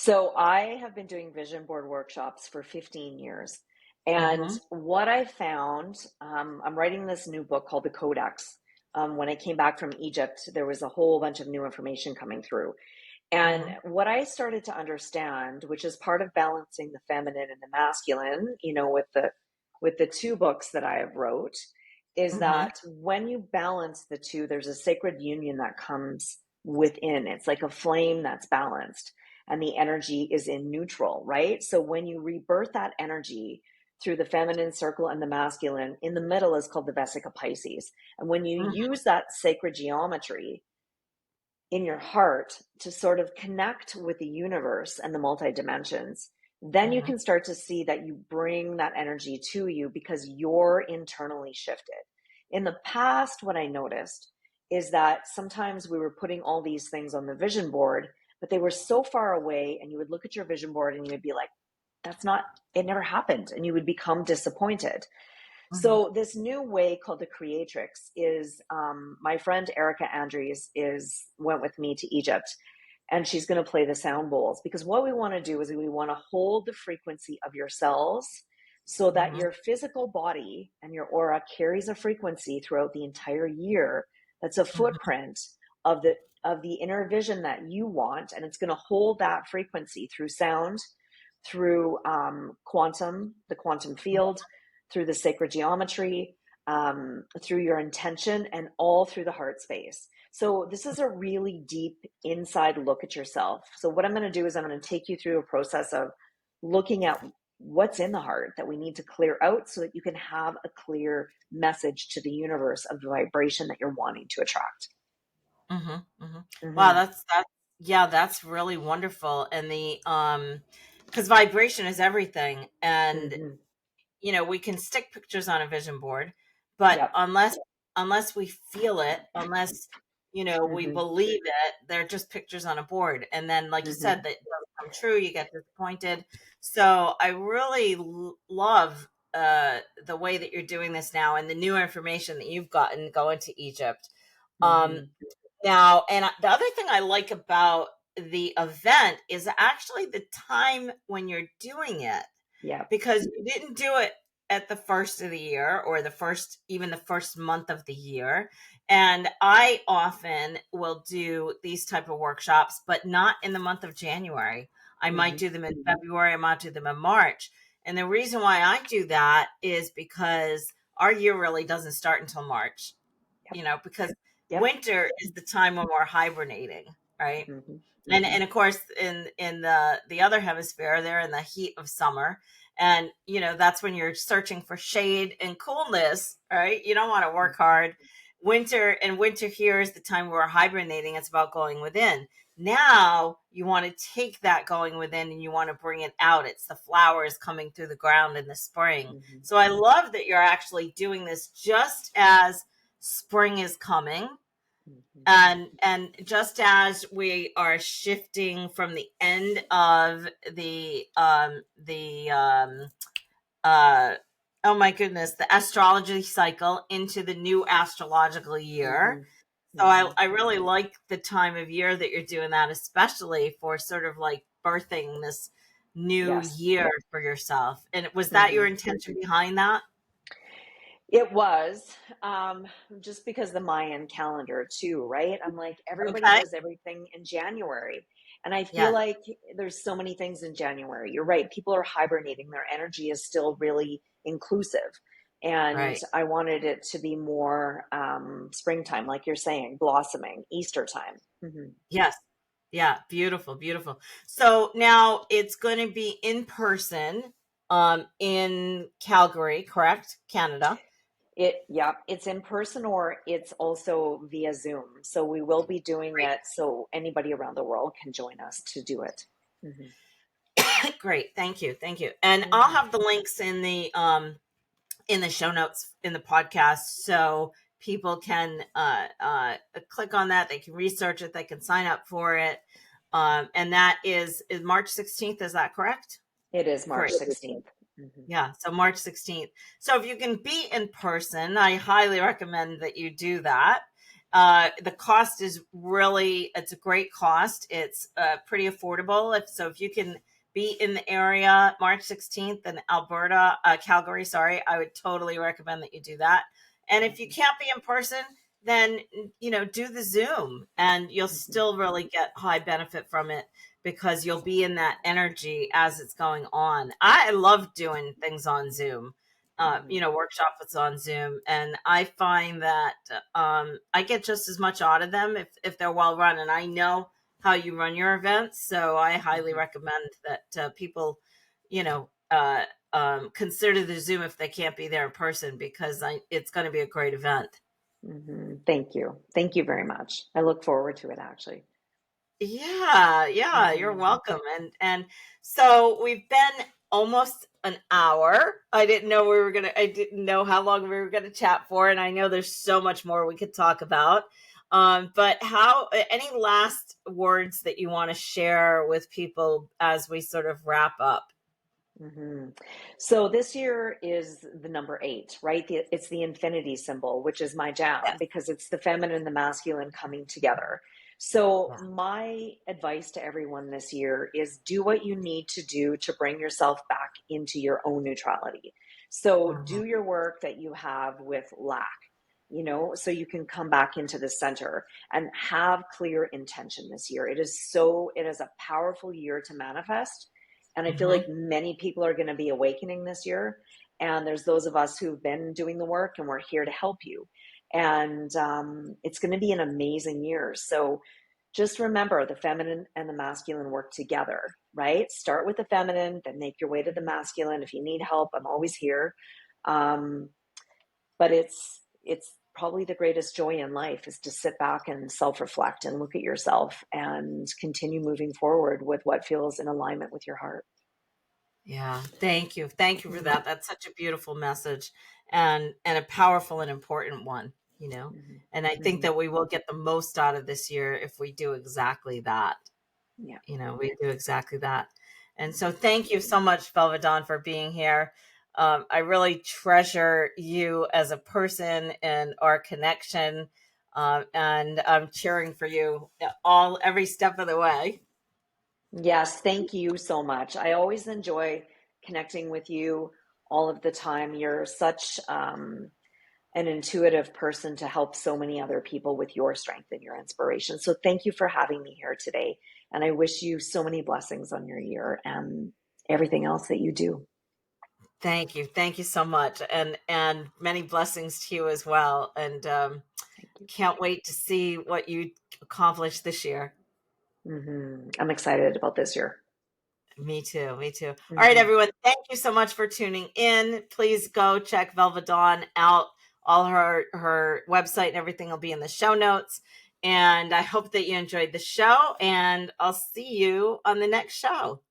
So I have been doing vision board workshops for 15 years. And Mm-hmm. what I found, I'm writing this new book called The Codex. When I came back from Egypt, there was a whole bunch of new information coming through. And Mm-hmm. what I started to understand, which is part of balancing the feminine and the masculine, with the two books that I have wrote, is Mm-hmm. that when you balance the two, there's a sacred union that comes within. It's like a flame that's balanced and the energy is in neutral, right? So when you rebirth that energy through the feminine circle and the masculine, in the middle is called the Vesica Pisces. And when you Mm-hmm. use that sacred geometry in your heart to sort of connect with the universe and the multi dimensions, then you Mm-hmm. can start to see that you bring that energy to you because you're internally shifted. In the past, what I noticed is that sometimes we were putting all these things on the vision board, but they were so far away, and you would look at your vision board and you would be like, that's not, it never happened. And you would become disappointed. Mm-hmm. So this new way called the creatrix is my friend Erica Andres is went with me to Egypt, and she's going to play the sound bowls, because what we want to do is we want to hold the frequency of your cells so that Mm-hmm. your physical body and your aura carries a frequency throughout the entire year that's a Mm-hmm. footprint of the inner vision that you want, and it's going to hold that frequency through sound, through the quantum field, through the sacred geometry, through your intention, and all through the heart space. So this is a really deep inside look at yourself. So what I'm going to do is I'm going to take you through a process of looking at what's in the heart that we need to clear out so that you can have a clear message to the universe of the vibration that you're wanting to attract. Mm-hmm. Mm-hmm. Wow, Mm-hmm. that's yeah, that's really wonderful. And because vibration is everything, and Mm-hmm. we can stick pictures on a vision board, but Yep. unless we feel it, unless we Mm-hmm. believe it, they're just pictures on a board. And then, like you Mm-hmm. said, that doesn't come true. You get disappointed. So I really love the way that you're doing this now, and the new information that you've gotten going to Egypt. Um, Mm-hmm. Now, and the other thing I like about the event is actually the time when you're doing it, Yep. because you didn't do it at the first of the year, or even the first month of the year. And I often will do these type of workshops, but not in the month of January. I might Mm-hmm. do them in February, I might do them in March. And the reason why I do that is because our year really doesn't start until March, Yep. because Yep. winter is the time when we're hibernating, right? Mm-hmm. and Mm-hmm. and of course, in the other hemisphere, they're in the heat of summer, and that's when you're searching for shade and coolness, right? You don't want to work hard. Winter here is the time we're hibernating. It's about going within. Now you want to take that going within and you want to bring it out. It's the flowers coming through the ground in the spring. Mm-hmm. So I love that you're actually doing this just as spring is coming, Mm-hmm. and just as we are shifting from the end of the uh oh my goodness, the astrology cycle into the new astrological year. Mm-hmm. So Mm-hmm. I really like the time of year that you're doing that, especially for sort of like birthing this new Yes. year for yourself. And was that your Mm-hmm. intention behind that? It was just because the Mayan calendar too, right? I'm like, everybody Okay. does everything in January. And I feel Yes. like there's so many things in January. You're right. People are hibernating. Their energy is still really inclusive. And Right. I wanted it to be more springtime, like you're saying, blossoming, Easter time. Mm-hmm. Yes. Yeah, beautiful, beautiful. So now it's going to be in person in Calgary, correct? Canada. Yeah, it's in person or it's also via Zoom. So we will be doing it so anybody around the world can join us to do it. Hmm. Great. Great. Thank you. Thank you. And I'll Hmm. have the links in the show notes in the podcast, so people can click on that. They can research it, they can sign up for it. And that is March 16th, is that correct? It is Great. March 16th. Hmm. Yeah, so March 16th. So if you can be in person, I highly recommend that you do that. The cost is really, it's a great cost. It's pretty affordable. If you can be in the area March 16th in Alberta, Calgary, sorry, I would totally recommend that you do that. And if you Mhm. can't be in person, then, do the Zoom and you'll Mhm. still really get high benefit from it because you'll be in that energy as it's going on. I love doing things on Zoom, Mhm. workshops on Zoom. And I find that I get just as much out of them if they're well run. And I know how you run your events. So I highly Mhm. recommend that people, consider the Zoom if they can't be there in person because it's going to be a great event. Mhm. Thank you. Thank you very much. I look forward to it actually. Yeah, yeah, you're Mhm. welcome. And so we've been almost an hour. I didn't know how long we were gonna chat for, and I know there's so much more we could talk about. But any last words that you want to share with people as we sort of wrap up? Mhm. So this year is the number eight, right? It's the infinity symbol, which is my jam Yes. because it's the feminine and the masculine coming together. So Yeah. my advice to everyone this year is do what you need to do to bring yourself back into your own neutrality. So Mhm. do your work that you have with lack, so you can come back into the center and have clear intention this year. It is a powerful year to manifest, and I feel like Mhm. many people are going to be awakening this year. And there's those of us who've been doing the work, and we're here to help you. And it's going to be an amazing year. So just remember the feminine and the masculine work together, right? Start with the feminine, then make your way to the masculine. If you need help, I'm always here. Um, but it's probably the greatest joy in life is to sit back and self-reflect and look at yourself and continue moving forward with what feels in alignment with your heart. Yeah, thank you. Thank you for Mhm. that. That's such a beautiful message and a powerful and important one. Mhm. And I think Mhm. that we will get the most out of this year if we do exactly that. Yeah. We do exactly that. And so thank you so much, Velvet Dawn, for being here. I really treasure you as a person and our connection. And I'm cheering for you every step of the way. Yes, thank you so much. I always enjoy connecting with you all of the time. You're such an intuitive person to help so many other people with your strength and your inspiration. So thank you for having me here today. And I wish you so many blessings on your year and everything else that you do. Thank you. Thank you so much. And many blessings to you as well. And Thank you. can't wait to see what you accomplish this year. I'm excited about this year. Me too. Me too. All right, Hmm. everyone. Thank you so much for tuning in. Please go check Velva Dawn out. All her website and everything will be in the show notes. And I hope that you enjoyed the show. And I'll see you on the next show.